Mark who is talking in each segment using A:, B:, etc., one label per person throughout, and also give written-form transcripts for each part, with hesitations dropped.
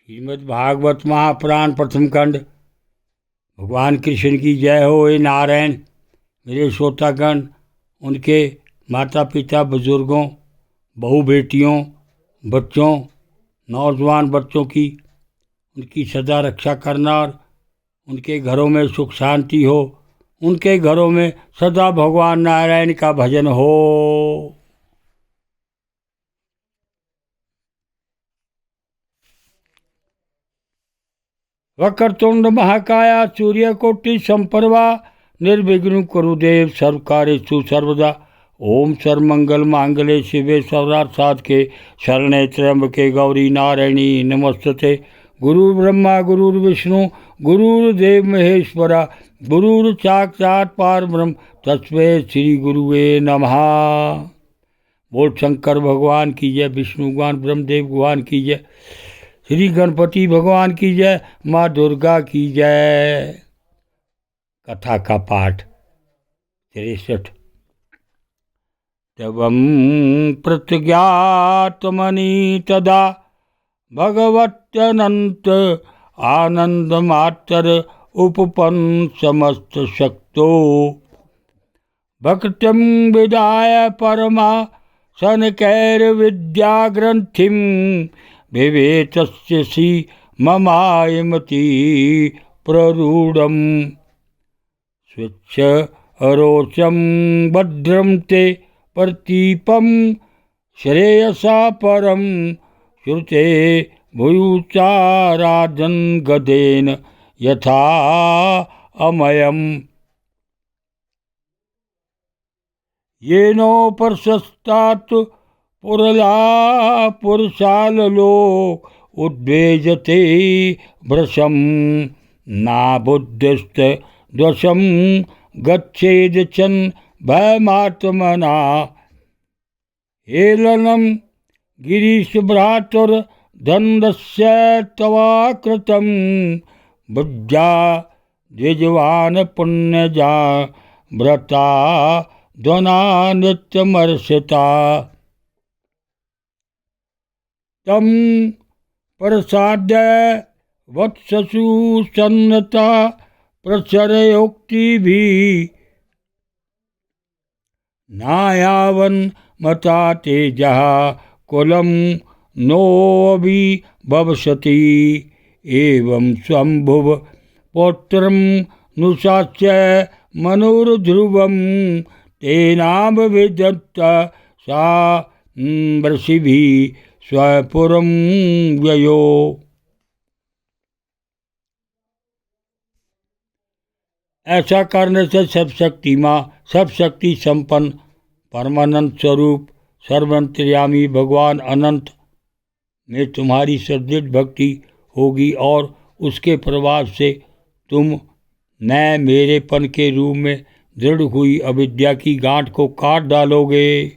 A: श्रीमद् भागवत महापुराण प्रथम खंड। भगवान कृष्ण की जय हो। हे नारायण, मेरे श्रोतागण, उनके माता पिता, बुजुर्गों, बहू बेटियों, बच्चों, नौजवान बच्चों की उनकी सदा रक्षा करना और उनके घरों में सुख शांति हो, उनके घरों में सदा भगवान नारायण का भजन हो। वक्रतुंड महाकाया सूर्यकोटि संप्रभा निर्विघ्न कुरुदेव सर्वकार्येषु सर्वदा। ओम सर्वमंगल मांगल्ये शिवे सर्वार्थ साधके शरणे त्र्यंबके गौरी नारायणी नमस्तुते। गुरुर्ब्रह्मा गुरुर्विष्णु गुरुर्देव महेश्वरा गुरुर्साक्षात् परब्रह्म तस्मै श्री गुरुवे नमः। बोल शंकर भगवान की जय, विष्णु भगवान ब्रह्मदेव भगवान की जय, श्री गणपति भगवान की जय, माँ दुर्गा की जय। कथा का पाठ 63। तवं प्रत्यज्ञात्मनि तदा भगवत्यनंत आनंदमात्र उपपन्न समस्त शक्तो भक्तिं विदाय परमा शनकैर्विद्याग्रंथिं विवेतस्य सी ममायमति प्ररूढं स्वेच्छ अरोचम भद्रं ते प्रतीपं श्रेयसा परं श्रुते भूयुचाराधन गदेन यथा अमयम् येनो प्रशस्तात् पुरला पुरुषालो उद्वेजते भृशं नाबुद्धिस्त द्वशं गच्छेद चन भयमात्मना हेलनं गिरीशभ्रातुर्दण्डस्य तवा कृतं बुद्ध्या द्विजवान् पुण्यजा व्रता ध्वना नित्यमर्षिता तम प्रसाद्य वत्ससु सन्नता प्रचरयोक्ति भी नायावन मता तेजः कुलम नोऽभि भवसति एवं स्वंभुव पौत्रं नुशास्य मनुर्ध्रुवं तेनाभिदत्त सा वृषिभिः स्वपुरं व्ययो। ऐसा करने से सब शक्ति संपन्न परमानंद स्वरूप सर्वंतर्यामी भगवान अनंत में तुम्हारी सदृढ़ भक्ति होगी और उसके प्रभाव से तुम नए मेरेपन के रूप में दृढ़ हुई अविद्या की गांठ को काट डालोगे।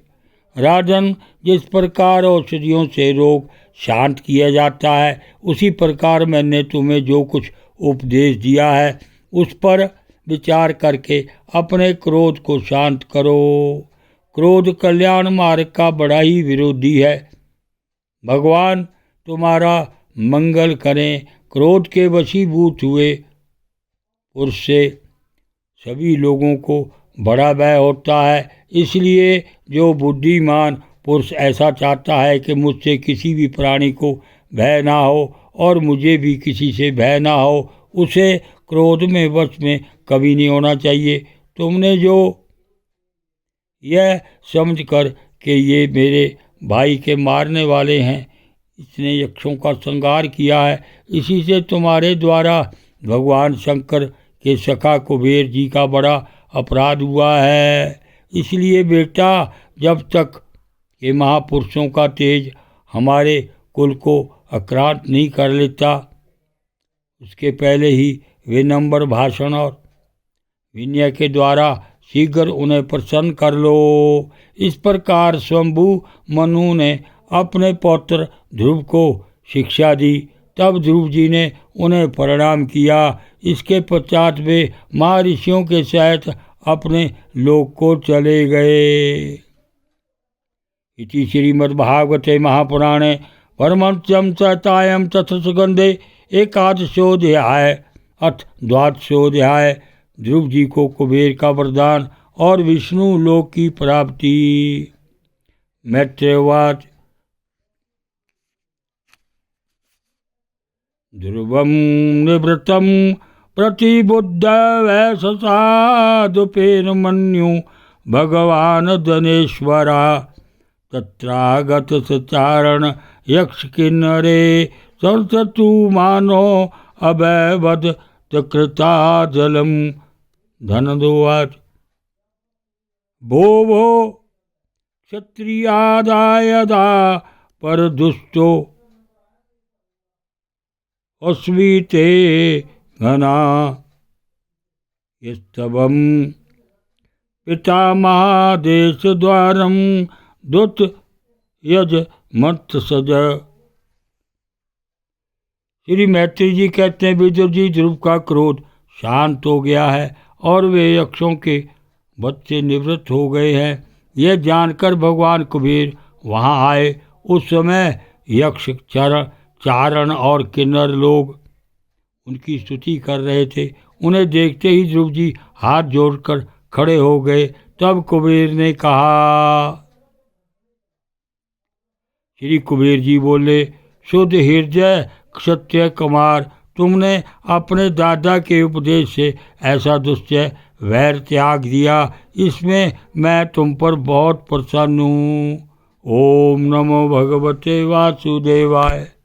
A: राजन, जिस प्रकार औषधियों से रोग शांत किया जाता है, उसी प्रकार मैंने तुम्हें जो कुछ उपदेश दिया है उस पर विचार करके अपने क्रोध को शांत करो। क्रोध कल्याण मार्ग का बड़ा ही विरोधी है। भगवान तुम्हारा मंगल करें। क्रोध के वशीभूत हुए पुरुष से सभी लोगों को बड़ा भय होता है। इसलिए जो बुद्धिमान पुरुष ऐसा चाहता है कि मुझसे किसी भी प्राणी को भय ना हो और मुझे भी किसी से भय ना हो, उसे क्रोध में वश में कभी नहीं होना चाहिए। तुमने जो यह समझकर कि ये मेरे भाई के मारने वाले हैं, इसने यक्षों का संहार किया है, इसी से तुम्हारे द्वारा भगवान शंकर के सखा कुबेर जी का बड़ा अपराध हुआ है। इसलिए बेटा, जब तक ये महापुरुषों का तेज हमारे कुल को आक्रांत नहीं कर लेता, उसके पहले ही विनम्र भाषण और विनय के द्वारा शीघ्र उन्हें प्रसन्न कर लो। इस प्रकार स्वयंभू मनु ने अपने पौत्र ध्रुव को शिक्षा दी। तब ध्रुव जी ने उन्हें प्रणाम किया। इसके पश्चात वे महर्षियों के सहित अपने लोक को चले गए। इति श्रीमद्भागवते महापुराणे परमंत्यम सहतायम तथ सुगंधे एकादशोध्याय। अथ द्वादशोध्याय। ध्रुव जी को कुबेर का वरदान और विष्णु लोक की प्राप्ति। मैत्रेयवाच। ध्रुवं निवृत्तं प्रतिबुद्ध वैशसादुपेन मन्यु भगवान धनेश्वरा तत्रागत सचारण यक्ष किन्नरे सरसतु मानो अभयवद कृता जलम। धनदोवाच। भो भो क्षत्रियादायदा पर दुष्टो अस्वीते घना स्तवम पितामहादेश द्वारम दुत यज मत सज। श्री मैत्री जी कहते हैं, विदुर जी, ध्रुव का क्रोध शांत हो गया है और वे यक्षों के बच्चे निवृत्त हो गए हैं। यह जानकर भगवान कुबेर वहाँ आए। उस समय यक्ष चारण और किन्नर लोग उनकी स्तुति कर रहे थे। उन्हें देखते ही ध्रुव जी हाथ जोड़कर खड़े हो गए। तब कुबेर ने कहा। श्री कुबेर जी बोले, शुद्ध हृदय क्षत्रिय कुमार, तुमने अपने दादा के उपदेश से ऐसा दुष्चय वैर त्याग दिया, इसमें मैं तुम पर बहुत प्रसन्न हूँ। ओम नमो भगवते वासुदेवाय।